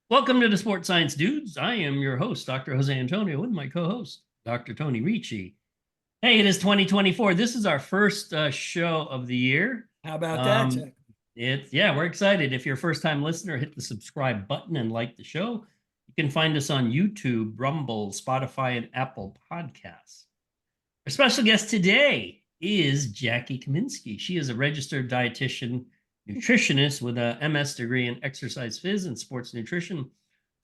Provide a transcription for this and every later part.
Welcome to the Sports Science Dudes. I am your host, Dr. Jose Antonio, with my co-host, Dr. Tony Ricci. Hey, it is 2024. This is our first show of the year. How about that, Jack? We're excited. If you're a first-time listener, hit the subscribe button and like the show. You can find us on YouTube, Rumble, Spotify, and Apple Podcasts. Our special guest today is Jackie Kaminski. She is a registered dietitian nutritionist with a MS degree in exercise phys and sports nutrition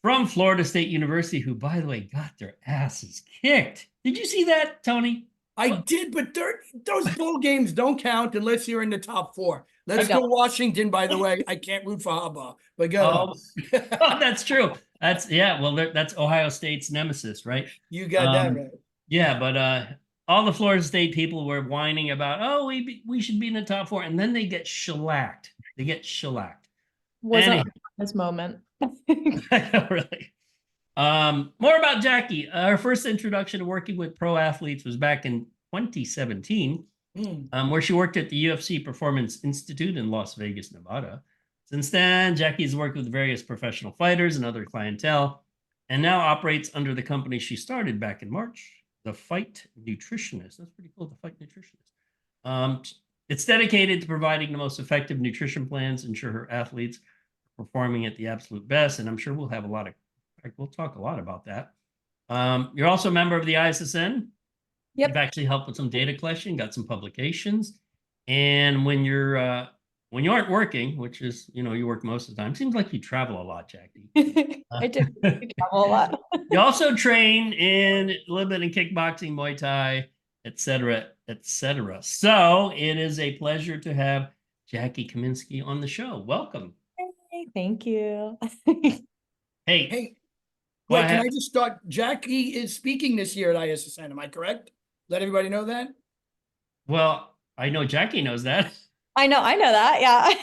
from Florida State University, who, by the way, got their asses kicked. Did you see that, Tony? I did, but those bowl games don't count unless you're in the top four. Let's go Washington, by the way. I can't root for Harbaugh, but go. Oh, that's true. That's Ohio State's nemesis, right? You got that right. Yeah, but all the Florida State people were whining about, oh, we should be in the top four, and then they get shellacked. They get shellacked. Wasn't this moment. Really. More about Jackie. Her first introduction to working with pro athletes was back in 2017, where she worked at the UFC Performance Institute in Las Vegas, Nevada. Since then, Jackie's worked with various professional fighters and other clientele, and now operates under the company she started back in March, the Fight Nutritionist. That's pretty cool, the Fight Nutritionist. It's dedicated to providing the most effective nutrition plans, ensure her athletes are performing at the absolute best, and I'm sure we'll talk a lot about that. You're also a member of the ISSN. Yep. You've actually helped with some data collection, got some publications, and when you aren't working, which is, you work most of the time, seems like you travel a lot, Jackie. I do travel a lot. You also train a little bit in kickboxing, Muay Thai, etc., etc. So it is a pleasure to have Jackie Kaminski on the show. Welcome. Hey, thank you. Hey. Wait, can I just start? Jackie is speaking this year at ISSN. Am I correct? Let everybody know that. Well, I know Jackie knows that. I know that. Yeah.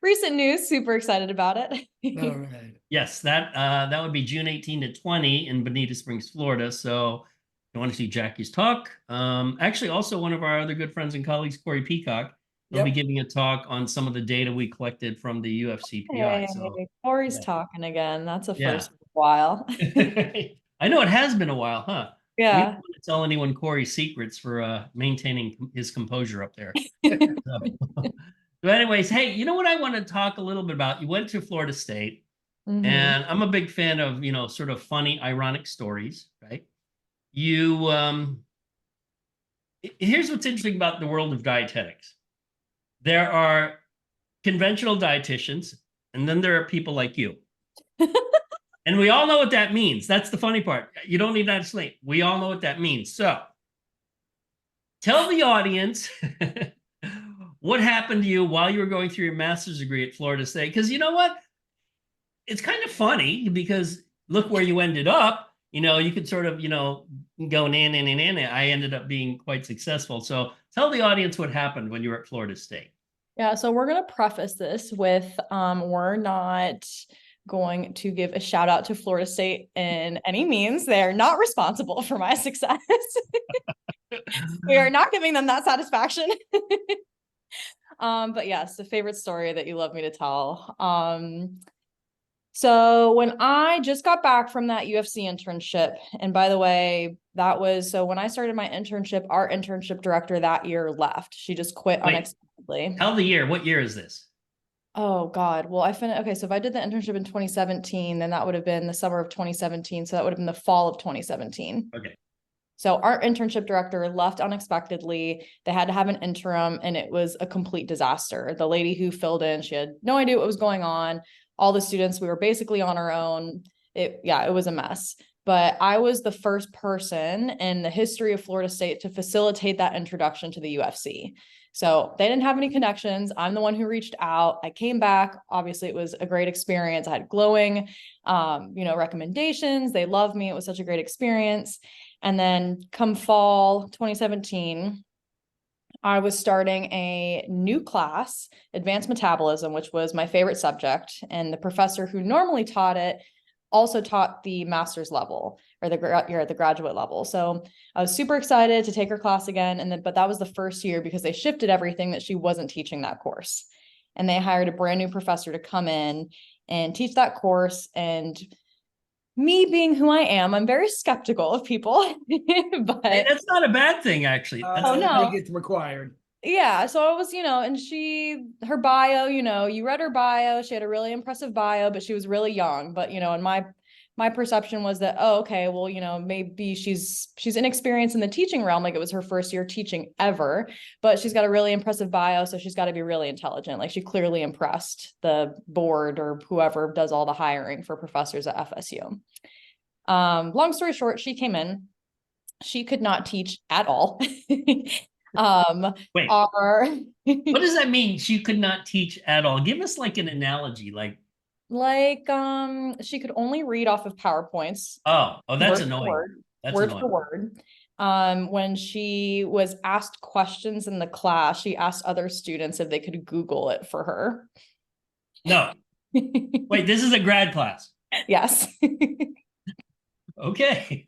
Recent news. Super excited about it. All right. Yes, that would be June 18 to 20 in Bonita Springs, Florida. So if you want to see Jackie's talk, actually also one of our other good friends and colleagues, Corey Peacock, will be giving a talk on some of the data we collected from the UFCPI. So Corey's talking again. That's a first while. I know it has been a while, huh? Yeah. We don't want to tell anyone Corey's secrets for maintaining his composure up there. So anyways, hey, you know what I want to talk a little bit about? You went to Florida State, and I'm a big fan of, sort of funny, ironic stories, right? Here's what's interesting about the world of dietetics. There are conventional dietitians, and then there are people like you. And we all know what that means. That's the funny part. You don't need to explain. We all know what that means. So tell the audience what happened to you while you were going through your master's degree at Florida State. Because you know what? It's kind of funny because look where you ended up. You could sort of, go I ended up being quite successful. So tell the audience what happened when you were at Florida State. Yeah, so we're going to preface this with we're not going to give a shout out to Florida State in any means. They're not responsible for my success. We are not giving them that satisfaction. But yes, the favorite story that you love me to tell. So when I just got back from that UFC internship, and by the way, when I started my internship, our internship director that year left. She just quit unexpectedly. Tell the year. What year is this? Oh God. Well, so if I did the internship in 2017, then that would have been the summer of 2017. So that would have been the fall of 2017. Okay. So our internship director left unexpectedly. They had to have an interim, and it was a complete disaster. The lady who filled in, she had no idea what was going on. All the students, we were basically on our own. It was a mess. But I was the first person in the history of Florida State to facilitate that introduction to the UFC. So they didn't have any connections. I'm the one who reached out. I came back. Obviously, it was a great experience. I had glowing, recommendations. They loved me. It was such a great experience. And then come fall 2017, I was starting a new class, advanced metabolism, which was my favorite subject. And the professor who normally taught it also taught the master's level or the graduate level. So I was super excited to take her class again. But that was the first year because they shifted everything that she wasn't teaching that course. And they hired a brand new professor to come in. and teach that course. And me being who I am, I'm very skeptical of people, but Hey, that's not a bad thing, actually. I no. don't think it's required. Yeah, so it was, and her bio, you read her bio, she had a really impressive bio, but she was really young. But, and my perception was that, oh, okay, well, maybe she's inexperienced in the teaching realm, like it was her first year teaching ever, but she's got a really impressive bio, so she's got to be really intelligent. Like she clearly impressed the board or whoever does all the hiring for professors at FSU. Long story short, she came in, she could not teach at all. Wait, what does that mean? She could not teach at all. Give us like an analogy, like she could only read off of PowerPoints. Oh, that's word annoying. Word for word. When she was asked questions in the class, she asked other students if they could Google it for her. No. Wait, this is a grad class. Yes. Okay.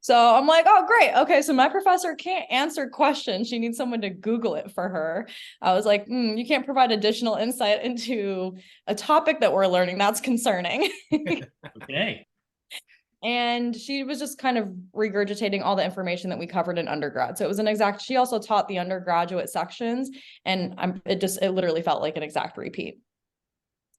So I'm like, oh, great. Okay, so my professor can't answer questions. She needs someone to Google it for her. I was like, you can't provide additional insight into a topic that we're learning. That's concerning. Okay. And she was just kind of regurgitating all the information that we covered in undergrad. So it was she also taught the undergraduate sections, and it literally felt like an exact repeat.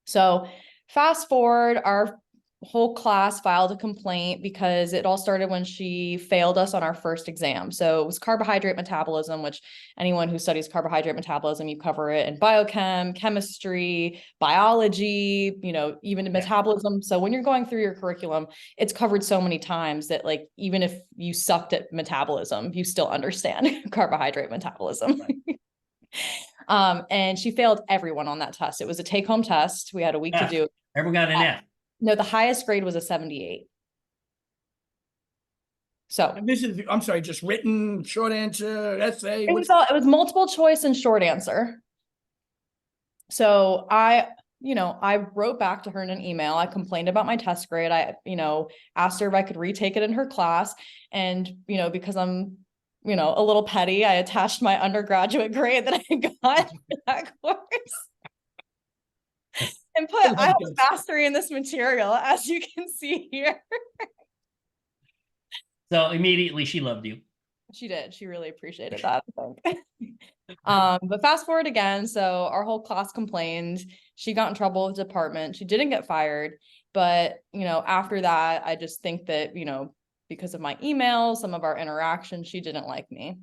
So fast forward, our whole class filed a complaint because it all started when she failed us on our first exam. So it was carbohydrate metabolism, which anyone who studies carbohydrate metabolism, you cover it in biochem, chemistry, biology, even in metabolism. So when you're going through your curriculum, it's covered so many times that like, even if you sucked at metabolism, you still understand carbohydrate metabolism. Right. And she failed everyone on that test. It was a take-home test. We had a week to do it. Everyone got an F. No, the highest grade was a 78. So I'm sorry, just written, short answer, essay. It was multiple choice and short answer. So I wrote back to her in an email. I complained about my test grade. I, asked her if I could retake it in her class. And, because I'm, a little petty, I attached my undergraduate grade that I got for that course. And I have mastery in this material, as you can see here. So immediately she loved you. She did. She really appreciated that, I think. But fast forward again. So our whole class complained. She got in trouble with the department. She didn't get fired. But, after that, I just think that, because of my emails, some of our interactions, she didn't like me.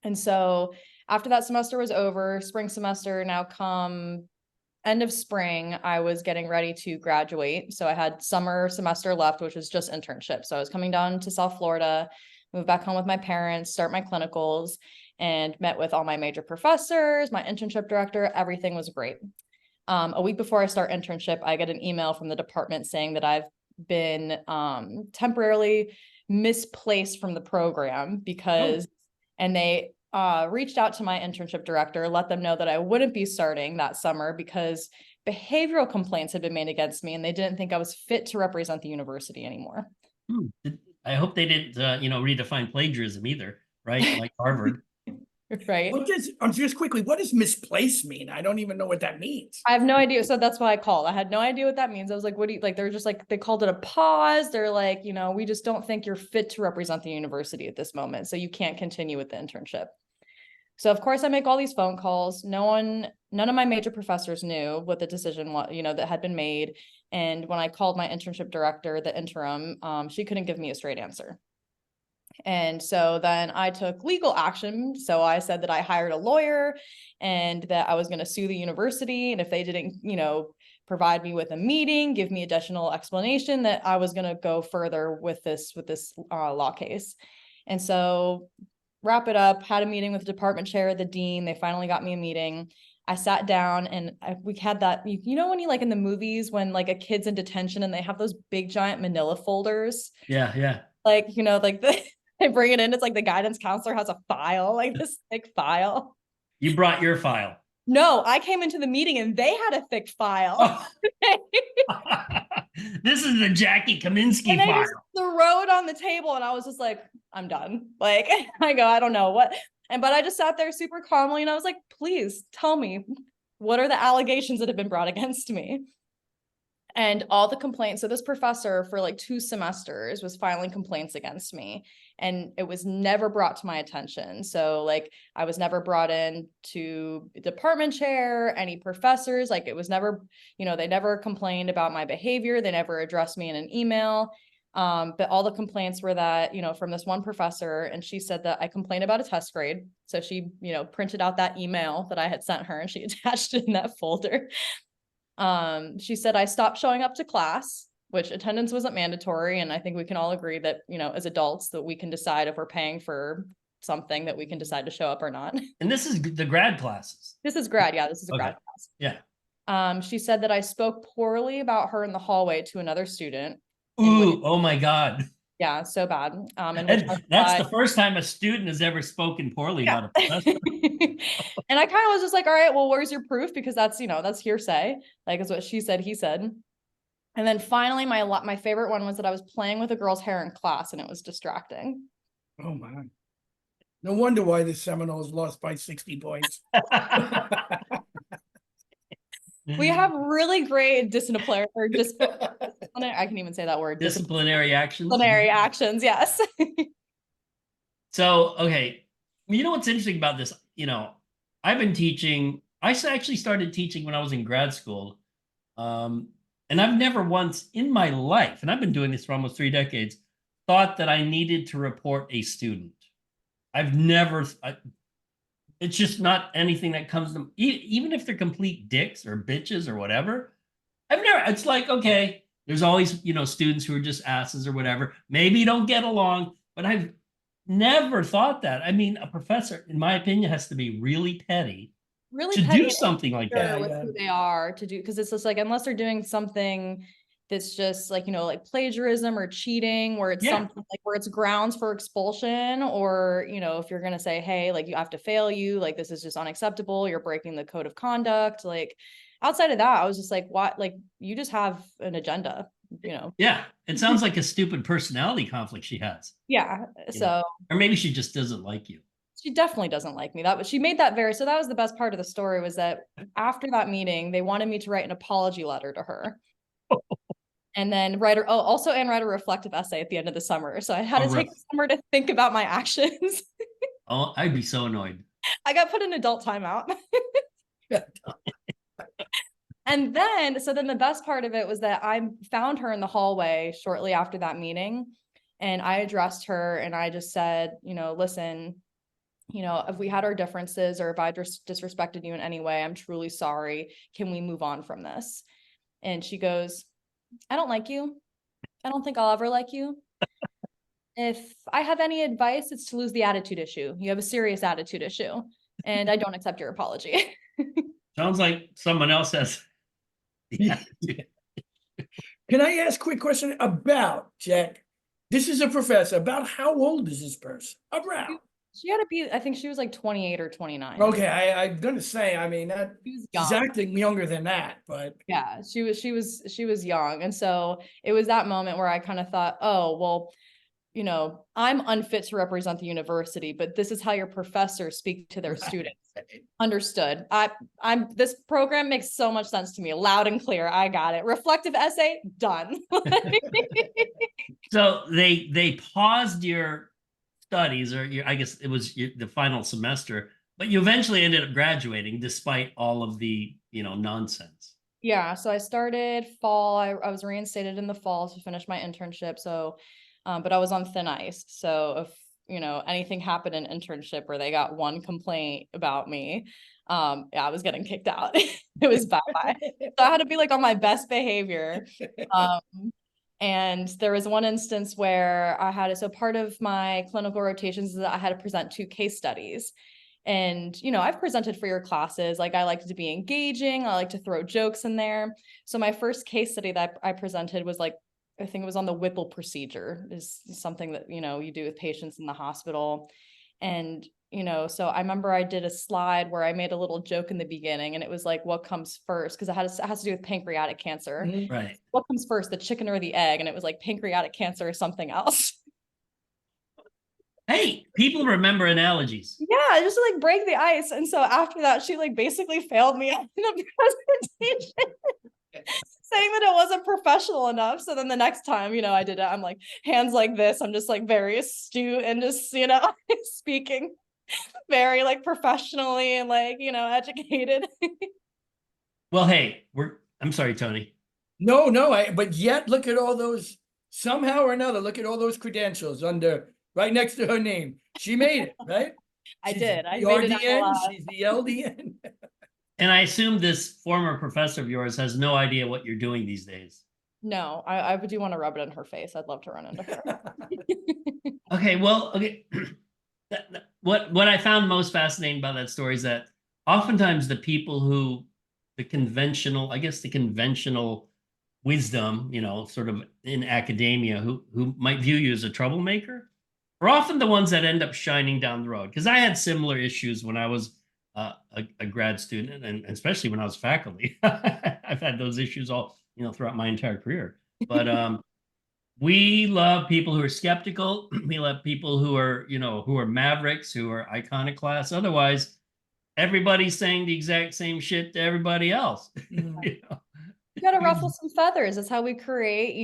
And so after that semester was over, spring semester, now come end of spring, I was getting ready to graduate. So I had summer semester left, which was just internship. So I was coming down to South Florida, move back home with my parents, start my clinicals, and met with all my major professors, my internship director. Everything was great. A week before I start internship, I get an email from the department saying that I've been temporarily misplaced from the program and they reached out to my internship director, let them know that I wouldn't be starting that summer because behavioral complaints had been made against me and they didn't think I was fit to represent the university anymore. I hope they didn't, redefine plagiarism either, right? Like Harvard. Right. What does misplaced mean? I don't even know what that means. I have no idea. So that's why I called. I had no idea what that means. I was like, what do you like? They're just like, they called it a pause. They're like, we just don't think you're fit to represent the university at this moment. So you can't continue with the internship. So of course I make all these phone calls. None of my major professors knew what the decision was, that had been made. And when I called my internship director, the interim, she couldn't give me a straight answer. And so then I took legal action. So I said that I hired a lawyer and that I was going to sue the university. And if they didn't, provide me with a meeting, give me additional explanation, that I was going to go further with this law case. And so wrap it up, had a meeting with the department chair, the dean. They finally got me a meeting. I sat down and we had that, when you like in the movies, when like a kid's in detention and they have those big giant manila folders. Yeah. Like, they bring it in. It's like the guidance counselor has a file, like this thick file. You brought your file. No, I came into the meeting and they had a thick file. Oh. This is the Jackie Kaminski and file. they just throw it on the table and I was just like, I'm done. Like, I don't know what. But I just sat there super calmly and I was like, please tell me, what are the allegations that have been brought against me? And all the complaints, so this professor for like 2 semesters was filing complaints against me, and it was never brought to my attention. So like I was never brought in to department chair, any professors, like it was never, they never complained about my behavior. They never addressed me in an email. But all the complaints were that, from this one professor, and she said that I complained about a test grade. So she, printed out that email that I had sent her and she attached it in that folder. She said I stopped showing up to class, which attendance wasn't mandatory. And I think we can all agree that, as adults, that we can decide if we're paying for something, that we can decide to show up or not. And this is the grad classes. This is grad. Yeah, this is a grad class. Yeah. She said that I spoke poorly about her in the hallway to another student. Ooh, oh my God. Yeah, so bad. And that's the first time a student has ever spoken poorly about a professor. And I kind of was just like, all right, well, where's your proof? Because that's, that's hearsay. Like, is what she said, he said. And then finally, my favorite one was that I was playing with a girl's hair in class and it was distracting. Oh my. No wonder why the Seminoles lost by 60 points. We have really great disciplinary, I can even say that word. Disciplinary actions. Disciplinary actions, yes. So, okay. You know what's interesting about this? I've been teaching. I actually started teaching when I was in grad school. And I've never once in my life, and I've been doing this for almost 3 decades, thought that I needed to report a student. I've never, it's just not anything that comes to, even if they're complete dicks or bitches or whatever. It's like, okay, there's always, students who are just asses or whatever. Maybe you don't get along, but I've never thought that. I mean, a professor, in my opinion, has to be really petty to do something like that. With who they are to do, because it's just like, unless they're doing something that's just like, like plagiarism or cheating, where it's something like where it's grounds for expulsion, or, if you're going to say, hey, like you have to fail you, like this is just unacceptable, you're breaking the code of conduct. Like outside of that, I was just like, what, like you just have an agenda, Yeah. It sounds like a stupid personality conflict she has. Yeah. So, or maybe she just doesn't like you. She definitely doesn't like me. She made that so that was the best part of the story, was that after that meeting, they wanted me to write an apology letter to her. And then write a reflective essay at the end of the summer. So I had to take the summer to think about my actions. Oh, I'd be so annoyed. I got put in adult timeout. And then the best part of it was that I found her in the hallway shortly after that meeting. And I addressed her and I just said, listen, if we had our differences or if I disrespected you in any way, I'm truly sorry. Can we move on from this? And she goes, I don't like you. I don't think I'll ever like you. If I have any advice, it's to lose the attitude issue. You have a serious attitude issue and I don't accept your apology. Sounds like someone else has the attitude. Can I ask a quick question about, Jack? This is a professor. About how old is this person? Around. She had to be, I think she was like 28 or 29. Okay, I'm gonna say, I mean, she's acting younger than that, but yeah, she was young. And so it was that moment where I kind of thought, oh, well, I'm unfit to represent the university, but this is how your professors speak to their students. Understood. This program makes so much sense to me. Loud and clear. I got it. Reflective essay, done. So they paused your studies, or I guess it was the final semester, but you eventually ended up graduating despite all of the, nonsense. Yeah. So I started fall. I was reinstated in the fall to finish my internship. So, but I was on thin ice. So if, anything happened in internship where they got one complaint about me, I was getting kicked out. It was bye-bye. So I had to be like on my best behavior. And there was one instance where so part of my clinical rotations is that I had to present 2 case studies. And, I've presented for your classes. Like I like to be engaging. I like to throw jokes in there. So my first case study that I presented was like, I think it was on the Whipple procedure, is something that, you do with patients in the hospital. And, so I remember I did a slide where I made a little joke in the beginning and it was like, what comes first? Because it has to do with pancreatic cancer. Mm-hmm. Right. What comes first, the chicken or the egg? And it was like pancreatic cancer or something else. Hey, people remember analogies. Yeah, just to like break the ice. And so after that, she like basically failed me in the presentation, saying that it wasn't professional enough. So then the next time, I did it, I'm like hands like this. I'm just like very astute and just, speaking very like professionally and like, educated. Well, hey, I'm sorry, Tony. No, but yet look at all those, somehow or another, look at all those credentials right next to her name. She made it, right? I She's did. I the made it RDN, out. she's the LDN. And I assume this former professor of yours has no idea what you're doing these days. No, I do want to rub it in her face. I'd love to run into her. Okay, well, okay. What I found most fascinating about that story is that oftentimes the conventional wisdom, sort of in academia, who might view you as a troublemaker, are often the ones that end up shining down the road. Because I had similar issues when I was a grad student, and especially when I was faculty. I've had those issues all throughout my entire career. But we love people who are skeptical. We love people who are mavericks, who are iconoclasts. Otherwise, everybody's saying the exact same shit to everybody else. You gotta ruffle some feathers. That's how we create,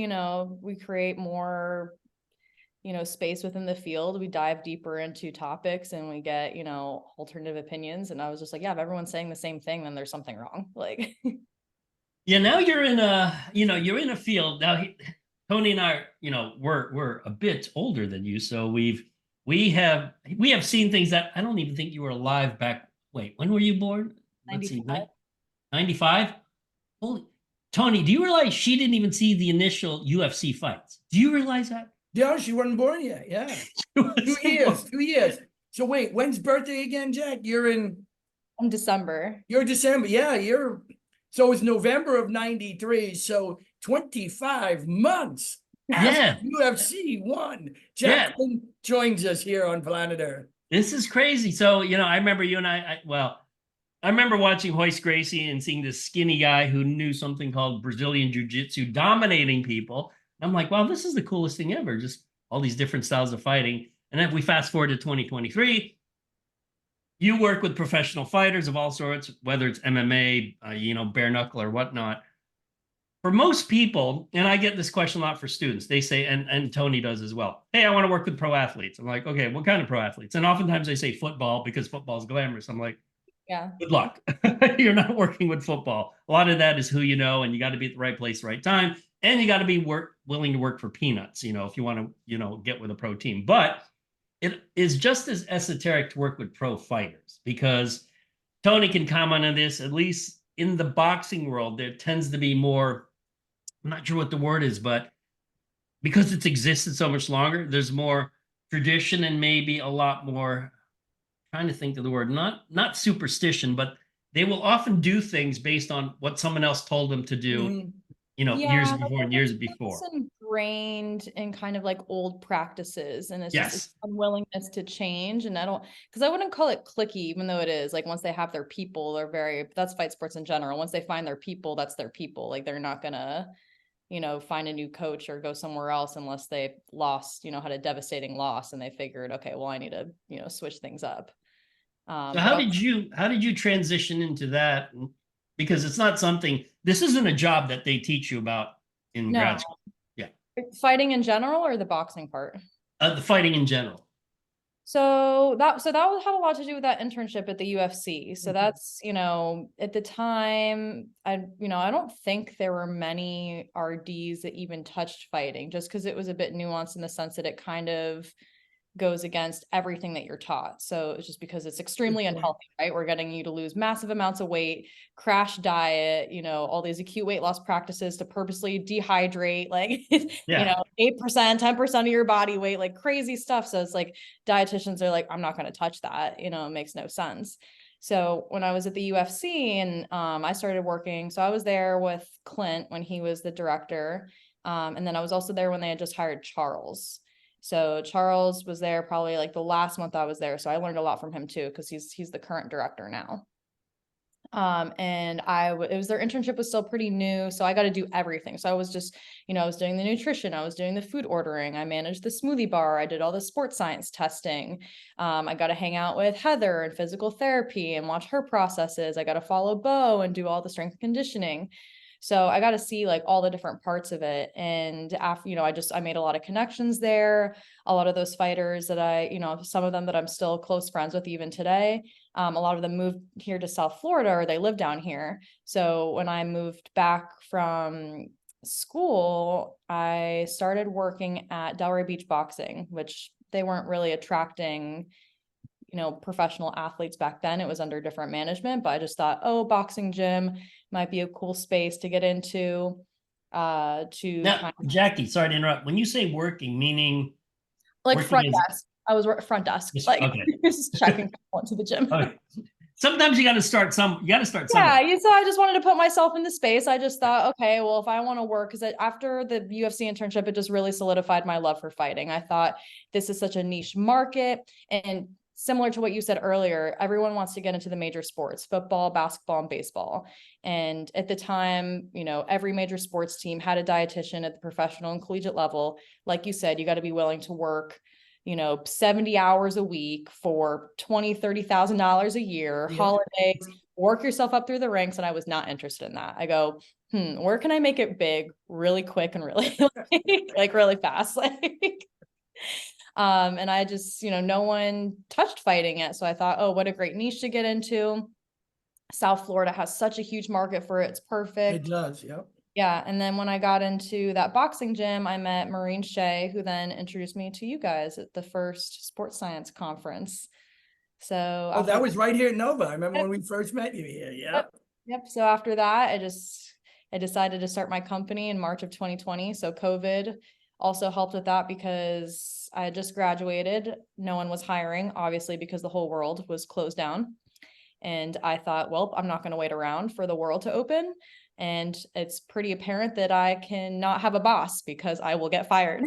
more, space within the field. We dive deeper into topics and we get, alternative opinions. And I was just like, yeah, if everyone's saying the same thing, then there's something wrong. Like, yeah, now you're in a field now. Tony and I, we're a bit older than you, so we have seen things that I don't even think you were alive back. Wait, when were you born? Let's see, 95. Holy, Tony, do you realize she didn't even see the initial UFC fights? Do you realize that? Yeah, she wasn't born yet. Yeah. 2 years. So wait, when's birthday again, Jack? You're in December. You're December. Yeah, so it's November of 93. So 25 months after UFC won. Jack joins us here on planet Earth. This is crazy. So, I remember you and I remember watching Hoist Gracie and seeing this skinny guy who knew something called Brazilian Jiu-Jitsu dominating people. I'm like, wow, this is the coolest thing ever. Just all these different styles of fighting. And then if we fast forward to 2023, you work with professional fighters of all sorts, whether it's MMA, bare knuckle or whatnot. For most people, and I get this question a lot for students, they say, and Tony does as well, hey, I want to work with pro athletes. I'm like, okay, what kind of pro athletes? And oftentimes they say football because football is glamorous. I'm like, yeah, good luck. You're not working with football. A lot of that is who you know, and you got to be at the right place, right time. And you got to be willing to work for peanuts, if you want to, get with a pro team. But it is just as esoteric to work with pro fighters, because Tony can comment on this. At least in the boxing world, there tends to be more, I'm not sure what the word is, but because it's existed so much longer, there's more tradition and maybe a lot more, trying to think of the word, not superstition, but they will often do things based on what someone else told them to do, years before and years before. It's ingrained in kind of like old practices, and it's just unwillingness to change. And because I wouldn't call it cliquey, even though it is. Like, once they have their people, that's fight sports in general. Once they find their people, that's their people. Like, they're not gonna, find a new coach or go somewhere else unless they lost, had a devastating loss and they figured, okay, well, I need to, switch things up. So how did you transition into that? Because it's not something, this isn't a job that they teach you about in grad school. Yeah. Fighting in general or the boxing part? The fighting in general. So that had a lot to do with that internship at the UFC. So that's, at the time, I don't think there were many RDs that even touched fighting, just because it was a bit nuanced in the sense that it kind of goes against everything that you're taught. So it's just because it's extremely unhealthy, right? We're getting you to lose massive amounts of weight, crash diet, all these acute weight loss practices to purposely dehydrate, like, 8%, 10% of your body weight, like crazy stuff. So it's like dietitians are like, I'm not going to touch that. It makes no sense. So when I was at the UFC and I started working, so I was there with Clint when he was the director. And then I was also there when they had just hired Charles. So Charles was there probably like the last month I was there. So I learned a lot from him too, because he's the current director now. And it was their internship was still pretty new. So I got to do everything. So I was just, I was doing the nutrition, I was doing the food ordering, I managed the smoothie bar, I did all the sports science testing. I got to hang out with Heather and physical therapy and watch her processes. I got to follow Bo and do all the strength and conditioning. So I got to see like all the different parts of it. And after, I made a lot of connections there. A lot of those fighters that some of them that I'm still close friends with even today. A lot of them moved here to South Florida, or they live down here. So when I moved back from school, I started working at Delray Beach Boxing, which they weren't really attracting professional athletes back then. It was under different management, but I just thought, oh, boxing gym might be a cool space to get into. Now, Jackie, sorry to interrupt. When you say working, meaning like front desk. I was front desk, like okay. Just checking people to the gym. Okay. Sometimes you got to start somewhere. Yeah, so I just wanted to put myself in the space. I just thought, okay, well, if I want to work, because after the UFC internship, it just really solidified my love for fighting. I thought this is such a niche market, and similar to what you said earlier, everyone wants to get into the major sports, football, basketball, and baseball. And at the time, every major sports team had a dietitian at the professional and collegiate level. Like you said, you got to be willing to work 70 hours a week for $20,000, $30,000 a year, holidays, work yourself up through the ranks. And I was not interested in that. I go, where can I make it big really quick and really really fast? And I just, no one touched fighting yet. So I thought, oh, what a great niche to get into. South Florida has such a huge market for it. It's perfect. It does. Yep. Yeah. And then when I got into that boxing gym, I met Maureen Shea, who then introduced me to you guys at the first sports science conference. So that was right here at Nova. I remember when we first met you here. Yep. So after that, I decided to start my company in March of 2020. So COVID also helped with that because I had just graduated. No one was hiring, obviously, because the whole world was closed down. And I thought, well, I'm not going to wait around for the world to open. And it's pretty apparent that I cannot have a boss because I will get fired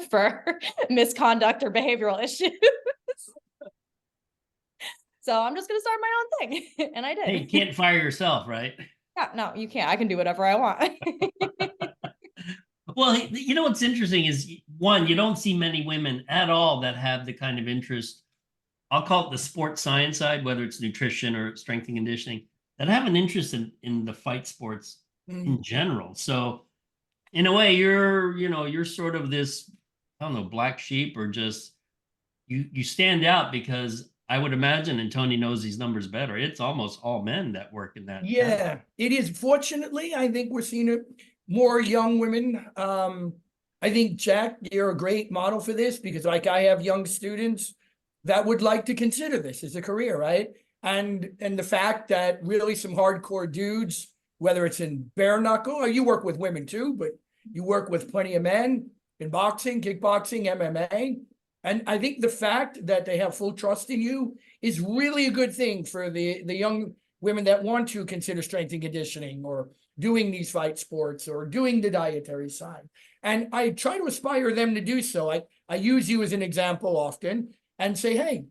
for misconduct or behavioral issues. So I'm just going to start my own thing. And I did. Hey, you can't fire yourself, right? Yeah, no, you can't. I can do whatever I want. Well, what's interesting is, one, you don't see many women at all that have the kind of interest, I'll call it the sports science side, whether it's nutrition or strength and conditioning, that have an interest in the fight sports in general. So in a way, you're sort of this, I don't know, black sheep, or just you stand out, because I would imagine, and Tony knows these numbers better, it's almost all men that work in that. Yeah, it is. Fortunately, I think we're seeing it more young women. I think, Jack, you're a great model for this, because I have young students that would like to consider this as a career, right? And the fact that really some hardcore dudes, whether it's in bare knuckle, or you work with women too, but you work with plenty of men in boxing, kickboxing, MMA. And I think the fact that they have full trust in you is really a good thing for the young women that want to consider strength and conditioning, or doing these fight sports, or doing the dietary side. And I try to aspire them to do so. I use you as an example often and say, hey,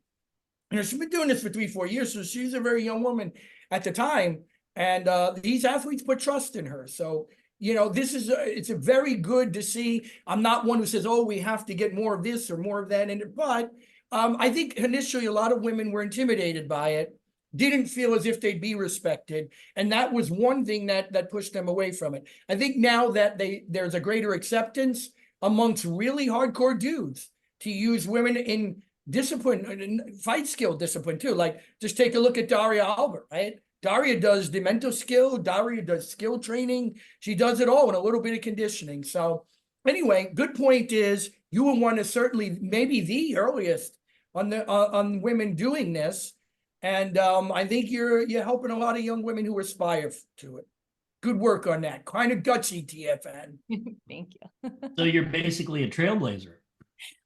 she's been doing this for 3-4 years. So she's a very young woman at the time. And these athletes put trust in her. So, it's a very good to see. I'm not one who says, oh, we have to get more of this or more of that in it. But I think initially a lot of women were intimidated by it, didn't feel as if they'd be respected. And that was one thing that pushed them away from it. I think now that there's a greater acceptance amongst really hardcore dudes to use women in discipline, fight skill discipline too. Like, just take a look at Daria Albert, right? Daria does the mental skill. Daria does skill training. She does it all, and a little bit of conditioning. So anyway, good point is you were one of certainly maybe the earliest on women doing this. And I think you're helping a lot of young women who aspire to it. Good work on that. Kind of gutsy, TFN. Thank you. So you're basically a trailblazer.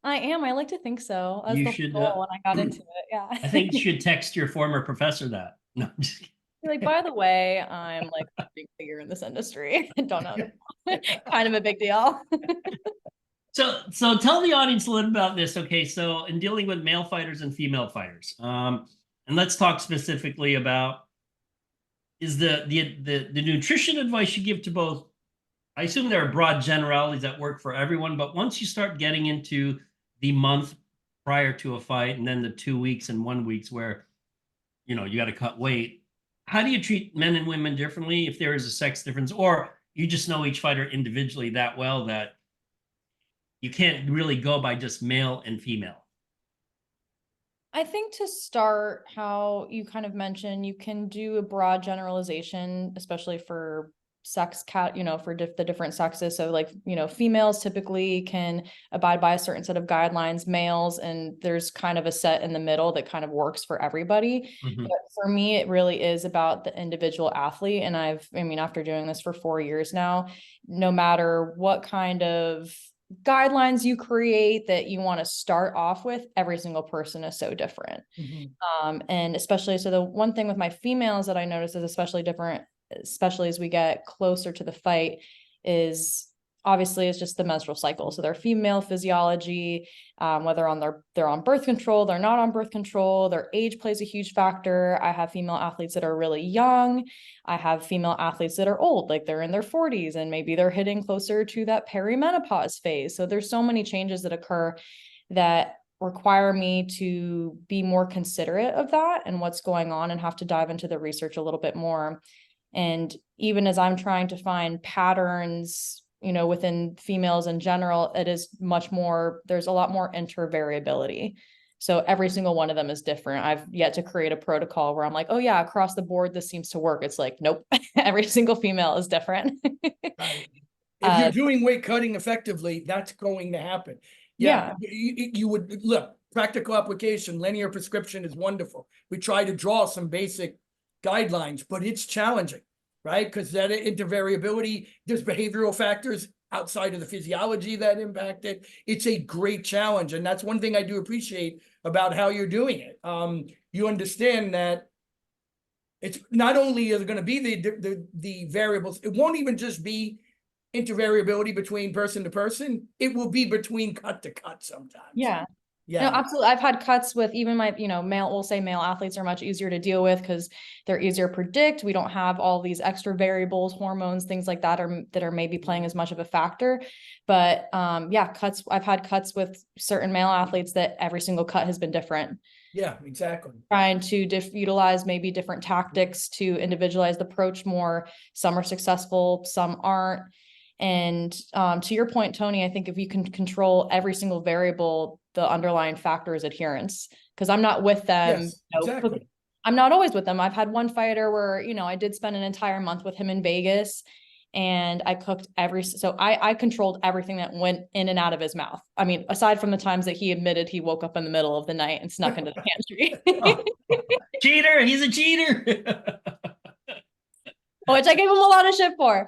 I am. I like to think so. You should, when I got into it. Yeah. I think you should text your former professor that. No, I'm just kidding. Like, by the way, I'm like a big figure in this industry. I don't know. Kind of a big deal. So tell the audience a little about this. Okay, so in dealing with male fighters and female fighters, and let's talk specifically about is the nutrition advice you give to both. I assume there are broad generalities that work for everyone, but once you start getting into the month prior to a fight, and then the 2 weeks and 1 weeks where you got to cut weight, how do you treat men and women differently if there is a sex difference, or you just know each fighter individually that well that you can't really go by just male and female. I think to start, how you kind of mentioned, you can do a broad generalization, especially for sex for the different sexes. So like, females typically can abide by a certain set of guidelines, males, and there's kind of a set in the middle that kind of works for everybody. Mhm. But for me, it really is about the individual athlete. And after doing this for 4 years now, no matter what kind of guidelines you create that you want to start off with, every single person is so different. And especially, so the one thing with my females that I notice is especially different, especially as we get closer to the fight, is obviously it's just the menstrual cycle. So their female physiology, whether they're on birth control, they're not on birth control, their age plays a huge factor. I have female athletes that are really young. I have female athletes that are old, like they're in their 40s and maybe they're hitting closer to that perimenopause phase. So there's so many changes that occur that require me to be more considerate of that and what's going on, and have to dive into the research a little bit more. And even as I'm trying to find patterns, within females in general, there's a lot more intervariability. So every single one of them is different. I've yet to create a protocol where I'm like, oh yeah, across the board, this seems to work. It's like, nope, every single female is different. Right. If you're doing weight cutting effectively, that's going to happen. Yeah. You would look, practical application, linear prescription is wonderful. We try to draw some basic guidelines, but it's challenging, right? Because that intervariability, there's behavioral factors outside of the physiology that impact it. It's a great challenge. And that's one thing I do appreciate about how you're doing it. You understand that it's not only is going to be the variables, it won't even just be intervariability between person to person. It will be between cut to cut sometimes. Yeah. Yeah. No, absolutely. I've had cuts with even my, we'll say male athletes are much easier to deal with because they're easier to predict. We don't have all these extra variables, hormones, things like that are maybe playing as much of a factor. But cuts, I've had cuts with certain male athletes that every single cut has been different. Yeah, exactly. Trying to utilize maybe different tactics to individualize the approach more. Some are successful, some aren't. And to your point, Tony, I think if you can control every single variable, the underlying factor is adherence. Because I'm not with them. Yes, exactly. I'm not always with them. I've had one fighter where, I did spend an entire month with him in Vegas, and I cooked I controlled everything that went in and out of his mouth. I mean, aside from the times that he admitted he woke up in the middle of the night and snuck into the pantry. Cheater, he's a cheater. Which I gave him a lot of shit for.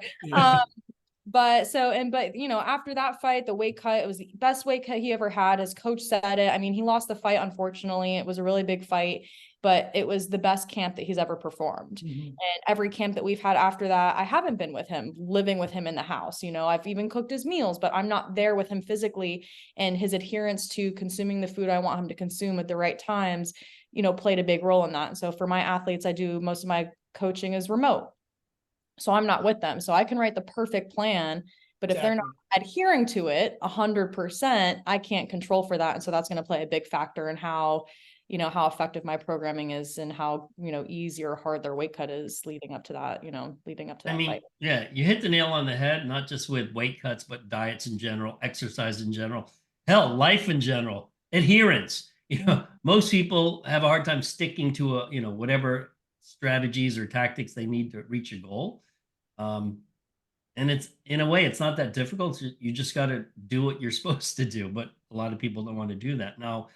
But after that fight, the weight cut, it was the best weight cut he ever had. His coach said it. I mean, he lost the fight, unfortunately. It was a really big fight, but it was the best camp that he's ever performed. And every camp that we've had after that, I haven't been with him, living with him in the house. I've even cooked his meals, but I'm not there with him physically. And his adherence to consuming the food I want him to consume at the right times, played a big role in that. And so for my athletes, I do most of my coaching is remote. So I'm not with them. So I can write the perfect plan, but if they're not adhering to it 100%, I can't control for that. And so that's going to play a big factor in how effective my programming is and how, easy or hard their weight cut is leading up to that, fight. Yeah, you hit the nail on the head, not just with weight cuts, but diets in general, exercise in general, hell, life in general, adherence. Most people have a hard time sticking to whatever strategies or tactics they need to reach a goal. And it's, in a way, it's not that difficult. You just got to do what you're supposed to do. But a lot of people don't want to do that. Now,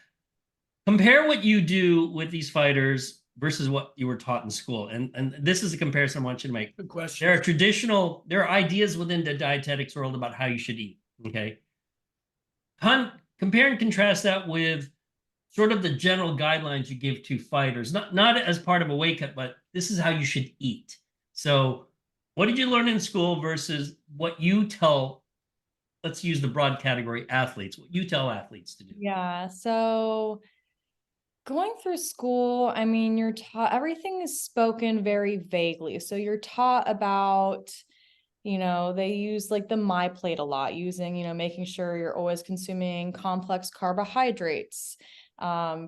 compare what you do with these fighters versus what you were taught in school. And this is a comparison I want you to make. Good question. There are ideas within the dietetics world about how you should eat. Okay. Compare and contrast that with sort of the general guidelines you give to fighters, not as part of a weight cut, but this is how you should eat. So what did you learn in school versus what you tell, let's use the broad category, athletes, what you tell athletes to do? Yeah. So going through school, I mean, you're taught, everything is spoken very vaguely. So you're taught about, they use like the My Plate a lot, using, making sure you're always consuming complex carbohydrates,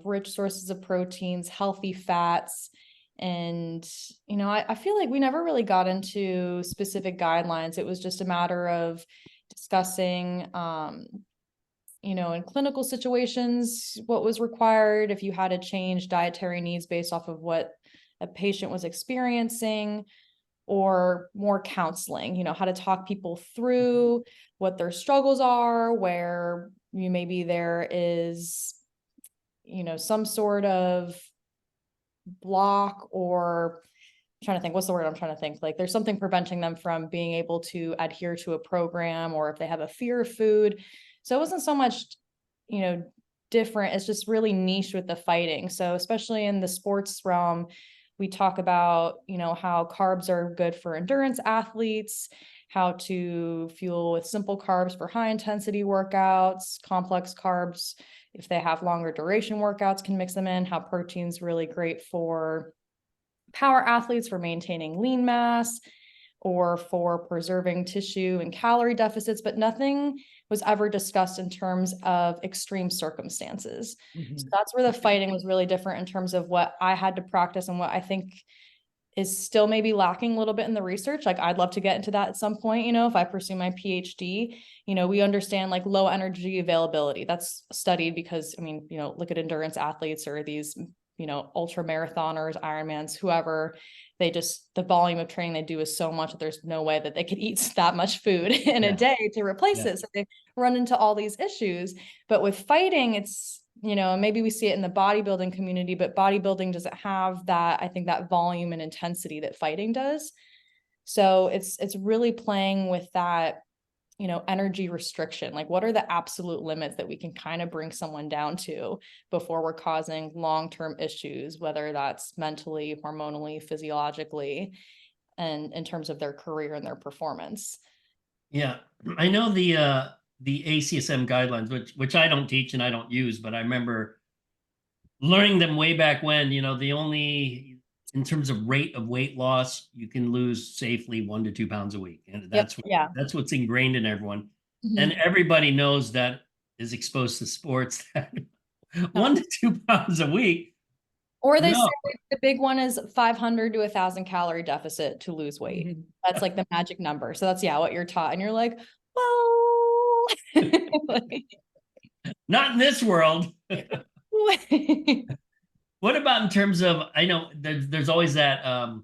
rich sources of proteins, healthy fats. And, you know, I feel like we never really got into specific guidelines. It was just a matter of discussing, you know, in clinical situations, what was required, if you had to change dietary needs based off of what a patient was experiencing, or more counseling, you know, how to talk people through what their struggles are, where maybe there is, you know, some sort of block, or I'm trying to think, what's the word I'm trying to think? Like there's something preventing them from being able to adhere to a program, or if they have a fear of food. So it wasn't so much, you know, different. It's just really niche with the fighting. So especially in the sports realm, we talk about, you know, how carbs are good for endurance athletes, how to fuel with simple carbs for high intensity workouts, complex carbs, if they have longer duration workouts, can mix them in, how protein's really great for power athletes for maintaining lean mass or for preserving tissue and calorie deficits, but nothing was ever discussed in terms of extreme circumstances. So that's where the fighting was really different in terms of what I had to practice and what I think is still maybe lacking a little bit in the research. Like I'd love to get into that at some point, you know, if I pursue my PhD. You know, we understand like low energy availability. That's studied because, I mean, you know, look at endurance athletes or these, you know, ultra marathoners, Ironmans, whoever, they just, the volume of training they do is so much that there's no way that they could eat that much food in a day to replace it. So they run into all these issues. But with fighting, it's, you know, maybe we see it in the bodybuilding community, but bodybuilding doesn't have that, I think, that volume and intensity that fighting does. So it's really playing with that, you know, energy restriction. Like what are the absolute limits that we can kind of bring someone down to before we're causing long-term issues, whether that's mentally, hormonally, physiologically, and in terms of their career and their performance. Yeah, I know the ACSM guidelines, which I don't teach and I don't use, but I remember learning them way back when. You know, the only, in terms of rate of weight loss, you can lose safely 1 to 2 pounds a week, and that's what's ingrained in everyone. And everybody knows that is exposed to sports that 1 to 2 pounds a week. Or they say the big one is 500 to 1,000 calorie deficit to lose weight. That's like the magic number. So that's, what you're taught. And you're like, well, not in this world. What about in terms of, I know there's always that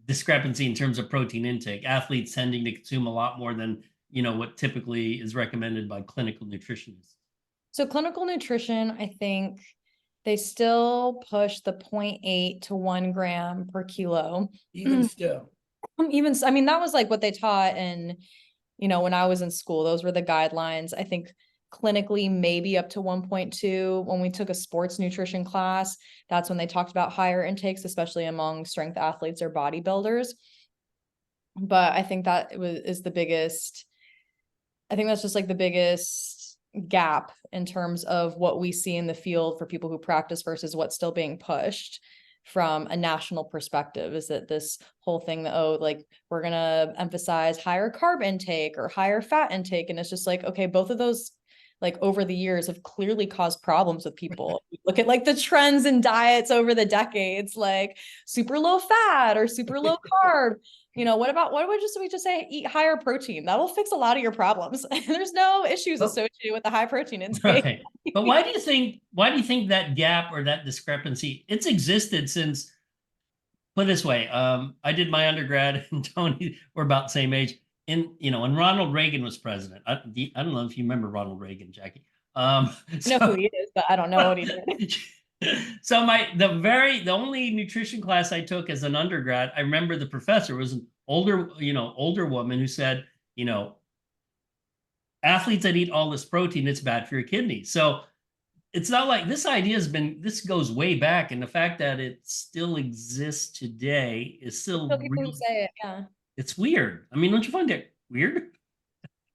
discrepancy in terms of protein intake, athletes tending to consume a lot more than, you know, what typically is recommended by clinical nutritionists. So clinical nutrition, I think they still push the 0.8 to 1 gram per kilo. Even still. I mean, that was like what they taught in, you know, when I was in school, those were the guidelines. I think clinically maybe up to 1.2. When we took a sports nutrition class, that's when they talked about higher intakes, especially among strength athletes or bodybuilders. But I think that is the biggest, I think that's just like the biggest gap in terms of what we see in the field for people who practice versus what's still being pushed from a national perspective. Is that this whole thing that, oh, like we're going to emphasize higher carb intake or higher fat intake. And it's just like, okay, both of those, like over the years, have clearly caused problems with people. Look at like the trends in diets over the decades, like super low fat or super low carb. You know, what would we just say, eat higher protein? That'll fix a lot of your problems. There's no issues associated with the high protein intake. Right. But why do you think that gap or that discrepancy, it's existed since, put it this way, I did my undergrad and Tony, we're about the same age. When Ronald Reagan was president, I don't know if you remember Ronald Reagan, Jackie. I know who he is, but I don't know what he did. So the only nutrition class I took as an undergrad, I remember the professor was an older woman who said, you know, athletes that eat all this protein, it's bad for your kidneys. So it's not like this goes way back, and the fact that it still exists today is still people say it, yeah. It's weird. I mean, don't you find it weird?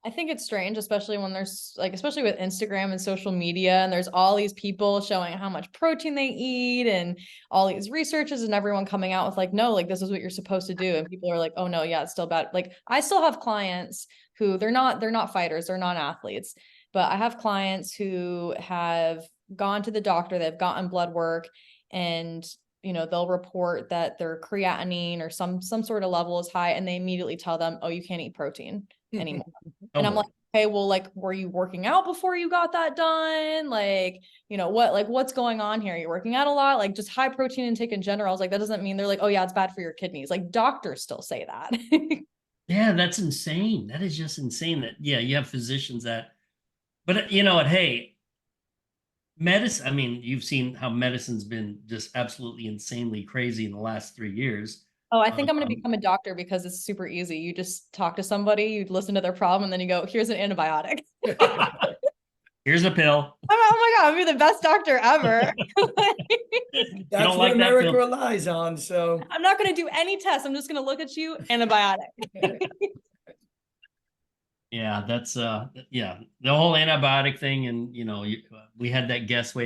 I think it's strange, especially when there's like, especially with Instagram and social media, and there's all these people showing how much protein they eat and all these researches and everyone coming out with like, no, like this is what you're supposed to do. And people are like, oh no, yeah, it's still bad. Like I still have clients who they're not fighters, they're not athletes, but I have clients who have gone to the doctor, they've gotten blood work, and they'll report that their creatinine or some sort of level is high, and they immediately tell them, oh, you can't eat protein anymore. And I'm like, okay, well, like, were you working out before you got that done? Like, what's going on here? You're working out a lot, like just high protein intake in general. I was like, that doesn't mean, they're like, oh yeah, it's bad for your kidneys. Like doctors still say that. Yeah, that's insane. That is just insane that, yeah, you have physicians that, but you know what, hey, medicine, I mean, you've seen how medicine's been just absolutely insanely crazy in the last 3 years. Oh, I think I'm going to become a doctor because it's super easy. You just talk to somebody, you listen to their problem, and then you go, here's an antibiotic. Here's a pill. Oh my God, I'll be the best doctor ever. That's what like America relies on. So I'm not going to do any tests. I'm just going to look at you, antibiotic. Yeah, that's yeah, the whole antibiotic thing. And we had that guest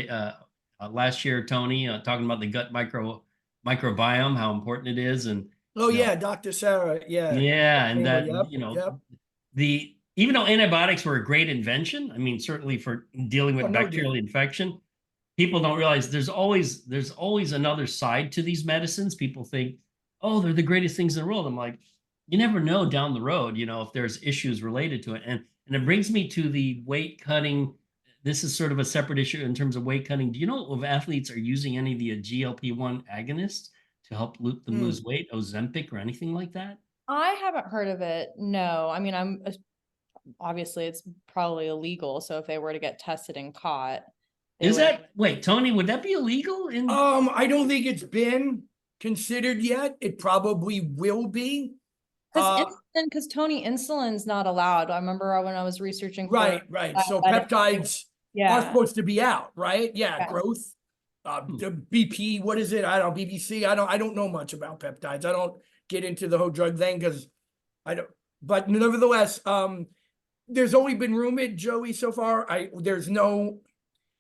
last year, Tony, talking about the gut microbiome, how important it is. And yeah, Dr. Sarah, yeah, and that yep. Even though antibiotics were a great invention, I mean, certainly for dealing with bacterial infection, people don't realize there's always another side to these medicines. People think, oh, they're the greatest things in the world. I'm like, you never know down the road, if there's issues related to it. And it brings me to the weight cutting. This is sort of a separate issue in terms of weight cutting. Do you know if athletes are using any of the GLP-1 agonists to help them lose weight, Ozempic or anything like that? I haven't heard of it. No, I mean, obviously it's probably illegal. So if they were to get tested and caught, wait, Tony, would that be illegal? I don't think it's been considered yet. It probably will be. Because Tony, insulin's not allowed. I remember when I was researching. Right. So peptides are supposed to be out, right? Yeah. Growth, the BP, what is it? I don't know, BBC. I don't know much about peptides. I don't get into the whole drug thing because I don't. But nevertheless, there's only been rumored, Joey, so far. There's no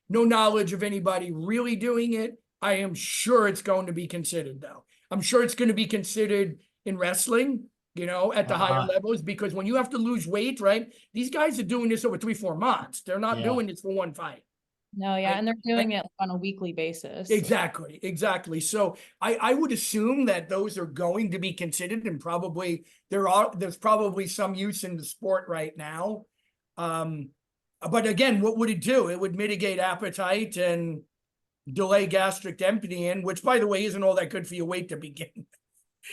knowledge of anybody really doing it. I am sure it's going to be considered, though. I'm sure it's going to be considered in wrestling, at the higher levels, because when you have to lose weight, right? These guys are doing this over 3-4 months. They're not doing this for one fight. No, yeah, and they're doing it on a weekly basis. Exactly. So I would assume that those are going to be considered, and probably there's probably some use in the sport right now. But again, what would it do? It would mitigate appetite and delay gastric emptying, which, by the way, isn't all that good for your weight to begin with.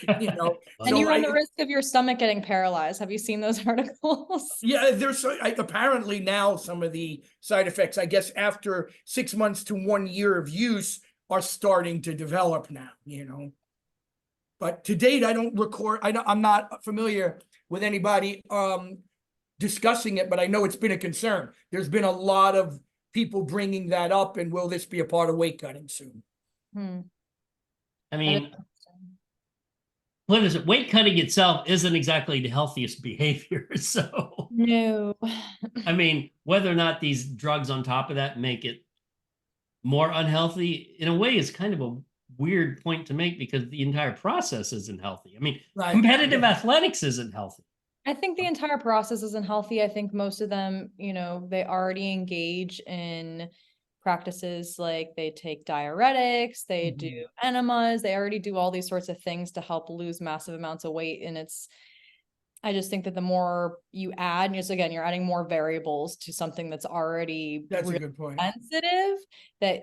And you run the risk of your stomach getting paralyzed. Have you seen those articles? Yeah, there's apparently now some of the side effects, I guess, after 6 months to 1 year of use are starting to develop now, But to date, I'm not familiar with anybody discussing it, but I know it's been a concern. There's been a lot of people bringing that up, and will this be a part of weight cutting soon? I mean, what is it? Weight cutting itself isn't exactly the healthiest behavior. So no. I mean, whether or not these drugs on top of that make it more unhealthy, in a way, is kind of a weird point to make, because the entire process isn't healthy. I mean, competitive athletics isn't healthy. I think the entire process isn't healthy. I think most of them, they already engage in practices like they take diuretics, they do enemas, they already do all these sorts of things to help lose massive amounts of weight. And I just think that the more you add, you're adding more variables to something that's already a good point. Sensitive.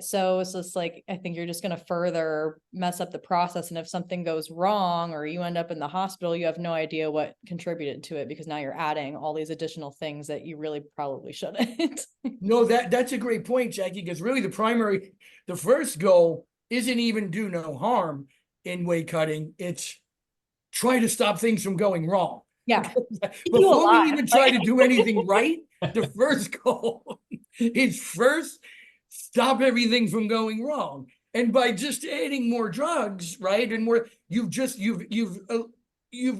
So it's just like, I think you're just going to further mess up the process. And if something goes wrong or you end up in the hospital, you have no idea what contributed to it, because now you're adding all these additional things that you really probably shouldn't. No, that's a great point, Jackie, because really the first goal isn't even do no harm in weight cutting. It's try to stop things from going wrong. Yeah. Before we even try to do anything right, the first goal is stop everything from going wrong. And by just adding more drugs, right, and more, you've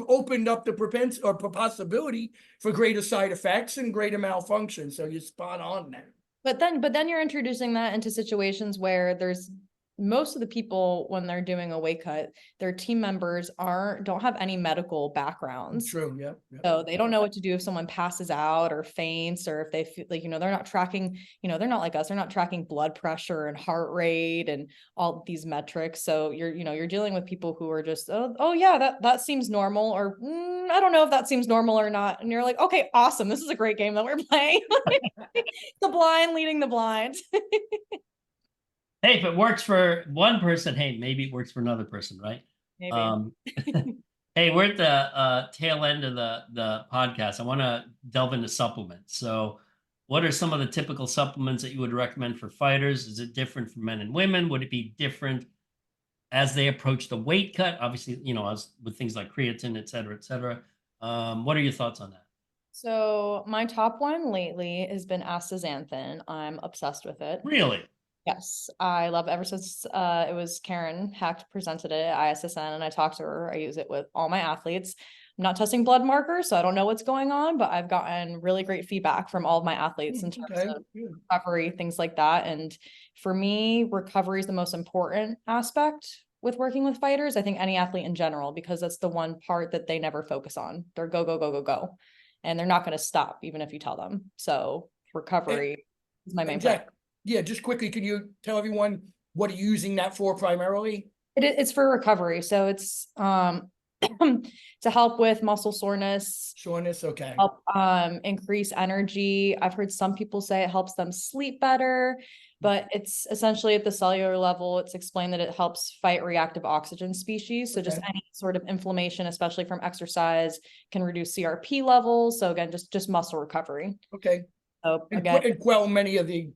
opened up the possibility for greater side effects and greater malfunction. So you're spot on there. But then you're introducing that into situations where there's most of the people, when they're doing a weight cut, their team members don't have any medical backgrounds. True. Yeah. Yeah. So they don't know what to do if someone passes out or faints, or if they feel like, they're not tracking, they're not like us, they're not tracking blood pressure and heart rate and all these metrics. So you're dealing with people who are just, oh yeah, that seems normal, or I don't know if that seems normal or not. And you're like, okay, awesome. This is a great game that we're playing. The blind leading the blind. Hey, if it works for one person, hey, maybe it works for another person, right? Maybe. Hey, we're at the tail end of the podcast. I want to delve into supplements. So what are some of the typical supplements that you would recommend for fighters? Is it different for men and women? Would it be different as they approach the weight cut? Obviously, as with things like creatine, et cetera, et cetera. What are your thoughts on that? So my top one lately has been astaxanthin. I'm obsessed with it. Really? Yes, I love it ever since it was Karen Hecht presented it at ISSN, and I talked to her. I use it with all my athletes. I'm not testing blood markers, so I don't know what's going on, but I've gotten really great feedback from all of my athletes in terms of recovery, things like that. And for me, recovery is the most important aspect with working with fighters. I think any athlete in general, because that's the one part that they never focus on. They're go, go, go, go, go. And they're not going to stop, even if you tell them. So recovery is my main priority. Yeah, just quickly, can you tell everyone what are you using that for primarily? It's for recovery. So it's to help with muscle soreness. Okay. Help increase energy. I've heard some people say it helps them sleep better, but it's essentially at the cellular level. It's explained that it helps fight reactive oxygen species. So just any sort of inflammation, especially from exercise, can reduce CRP levels. So again, just muscle recovery. Okay. So again, and quell many of the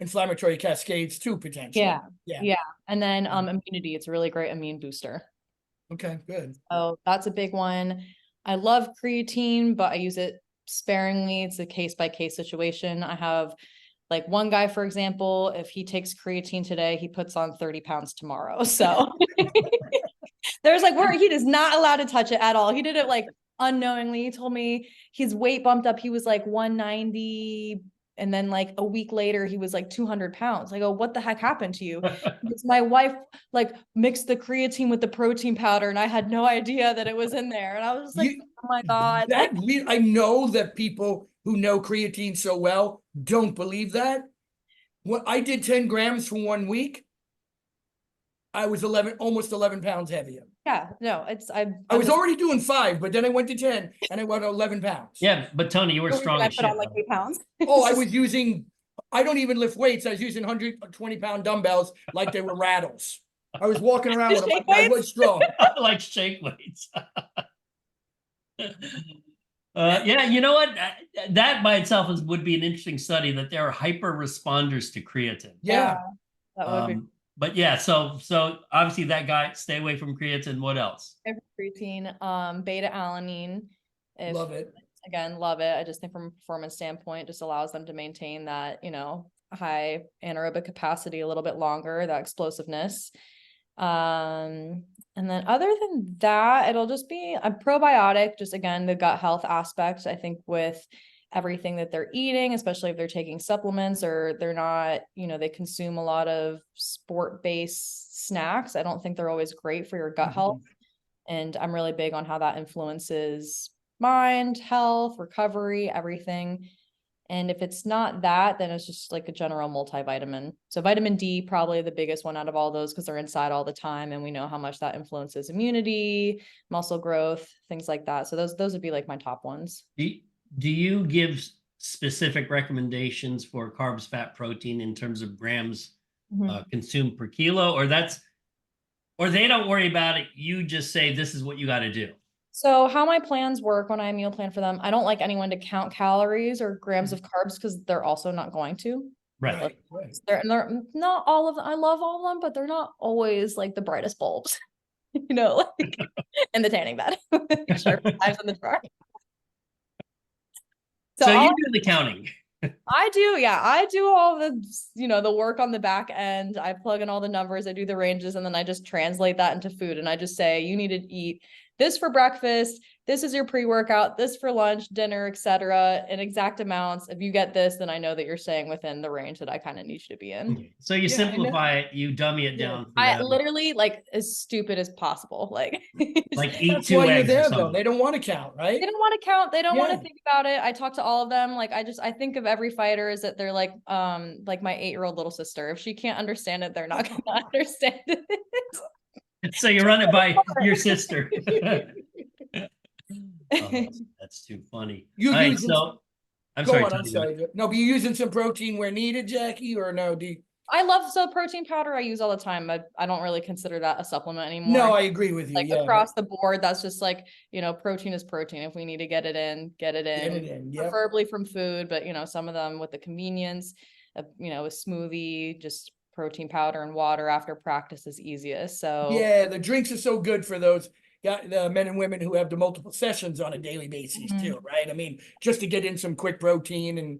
inflammatory cascades too, potentially. Yeah. And then immunity. It's a really great immune booster. Okay, good. So that's a big one. I love creatine, but I use it sparingly. It's a case-by-case situation. I have like one guy, for example, if he takes creatine today, he puts on 30 pounds tomorrow. So there's like where he is not allowed to touch it at all. He did it like unknowingly. He told me his weight bumped up. He was like 190. And then like a week later, he was like 200 pounds. I go, what the heck happened to you? My wife like mixed the creatine with the protein powder, and I had no idea that it was in there. And I was like, oh my God. I know that people who know creatine so well don't believe that. When I did 10 grams for 1 week, I was almost 11 pounds heavier. Yeah, no, I was already doing 5, but then I went to 10 and I went 11 pounds. Yeah, but Tony, you were strong as shit. I put on like 8 pounds. I don't even lift weights. I was using 120-pound dumbbells like they were rattles. I was walking around with them. I was strong. Like shake weights. Yeah, you know what? That by itself would be an interesting study, that there are hyper responders to creatine. Yeah. That would be. But yeah, so obviously that guy, stay away from creatine. What else? Creatine, beta alanine. Love it. Again, love it. I just think from a performance standpoint, just allows them to maintain that, high anaerobic capacity a little bit longer, that explosiveness. And then other than that, it'll just be a probiotic, just again, the gut health aspect, I think, with everything that they're eating, especially if they're taking supplements or they're not, they consume a lot of sport-based snacks. I don't think they're always great for your gut health. And I'm really big on how that influences mind, health, recovery, everything. And if it's not that, then it's just like a general multivitamin. So vitamin D, probably the biggest one out of all those, because they're inside all the time. And we know how much that influences immunity, muscle growth, things like that. So those would be like my top ones. Do you give specific recommendations for carbs, fat, protein in terms of grams consumed per kilo, or they don't worry about it? You just say, this is what you got to do. So how my plans work when I meal plan for them, I don't like anyone to count calories or grams of carbs, because they're also not going to. Right. They're not all of them. I love all of them, but they're not always like the brightest bulbs, like in the tanning bed. Sure, eyes in the drawer. So you do the counting. I do. Yeah. I do all the, the work on the back end. I plug in all the numbers, I do the ranges, and then I just translate that into food. And I just say, you need to eat this for breakfast, this is your pre-workout, this for lunch, dinner, etc. in exact amounts. If you get this, then I know that you're staying within the range that I kind of need you to be in. Okay. So you simplify it, you dummy it down. For I them. literally like as stupid as possible. Like eat That's 2 why you're eggs or there, something. though. They don't want to count, right? they don't want to count. They don't want Yeah. to think about it. I talk to all of them. Like I think of every fighter as that they're like my 8-year-old little sister. If she can't understand it, they're not gonna understand it. So you run it by your sister. Oh, that's too funny. You All right, using- so I'm Go sorry. on, Tony, I'm sorry. No, but you using some protein where needed, Jackie, or no? I love protein powder. I use all the time. I don't really consider that a supplement anymore. No, I agree with you. Like yeah, across the board, that's just like, protein is protein. If we need to get it in, get it in. Get it in, yep. Preferably from food, but some of them with the convenience of, a smoothie, just protein powder and water after practice is easiest. So Yeah, the drinks are so good for those the men and women who have the multiple sessions on a daily basis too, right? I mean, just to get in some quick protein and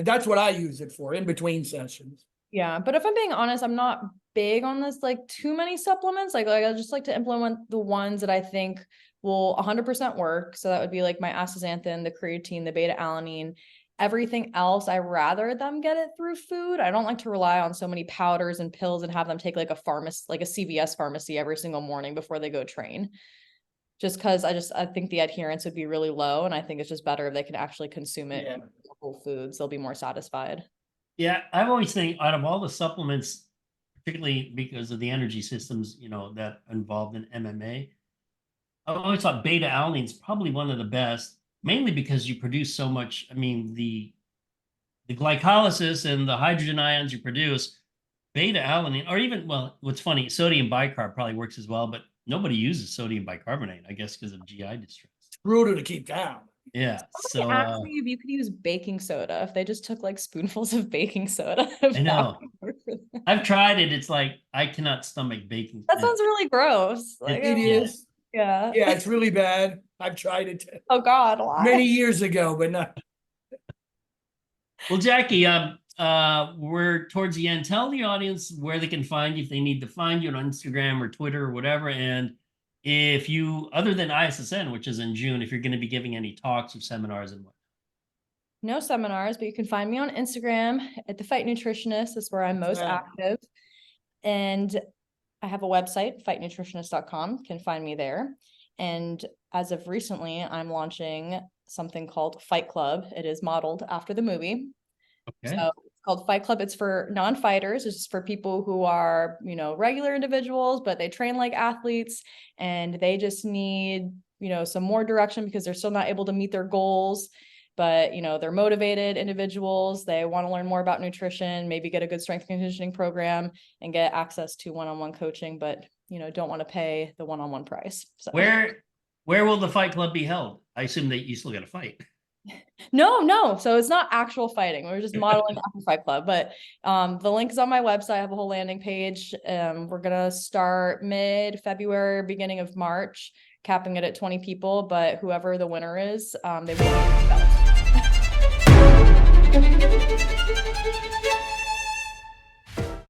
that's what I use it for in between sessions. yeah, but if I'm being honest, I'm not big on this like too many supplements. Like I just like to implement the ones that I think will 100% work. So that would be like my astaxanthin, the creatine, the beta alanine. Everything else, I rather them get it through food. I don't like to rely on so many powders and pills and have them take like a CVS pharmacy every single morning before they go train. Just because I think the adherence would be really low, and I think it's just better if they can actually consume it in whole foods. They'll be more satisfied. Yeah, I've always think out of all the supplements, particularly because of the energy systems, that involved in MMA, I always thought beta alanine is probably one of the best, mainly because you produce so much. I mean, the glycolysis and the hydrogen ions you produce, beta alanine, or even, well, what's funny, sodium bicarb probably works as well, but nobody uses sodium bicarbonate, I guess, because of GI distress. It's brutal to keep down. Yeah. So ask me if you could use baking soda, if they just took like spoonfuls of baking soda. I know. I've tried it. It's like I cannot stomach baking. That sounds really gross. Like, It is. Yeah. Yeah, it's really bad. I've tried it Oh God, why? many years ago, but not. Well, Jackie, we're towards the end. Tell the audience where they can find you if they need to find you on Instagram or Twitter or whatever. And if you, other than ISSN, which is in June, if you're going to be giving any talks or seminars and what. No seminars, but you can find me on Instagram at the Fight Nutritionist. That's where I'm most active. And I have a website, fightnutritionist.com. You can find me there. And as of recently, I'm launching something called Fight Club. It is modeled after the movie. Okay. So it's called Fight Club. It's for non-fighters. It's just for people who are, regular individuals, but they train like athletes and they just need, some more direction because they're still not able to meet their goals. But, they're motivated individuals. They want to learn more about nutrition, maybe get a good strength conditioning program and get access to one-on-one coaching, but, don't want to pay the one-on-one price. So Where will the Fight Club be held? I assume that you still got to fight. No. So it's not actual fighting. We're just modeling after Fight Club, but the link is on my website. I have a whole landing page. We're going to start mid-February, beginning of March, capping it at 20 people, but whoever the winner is, they will get the belt.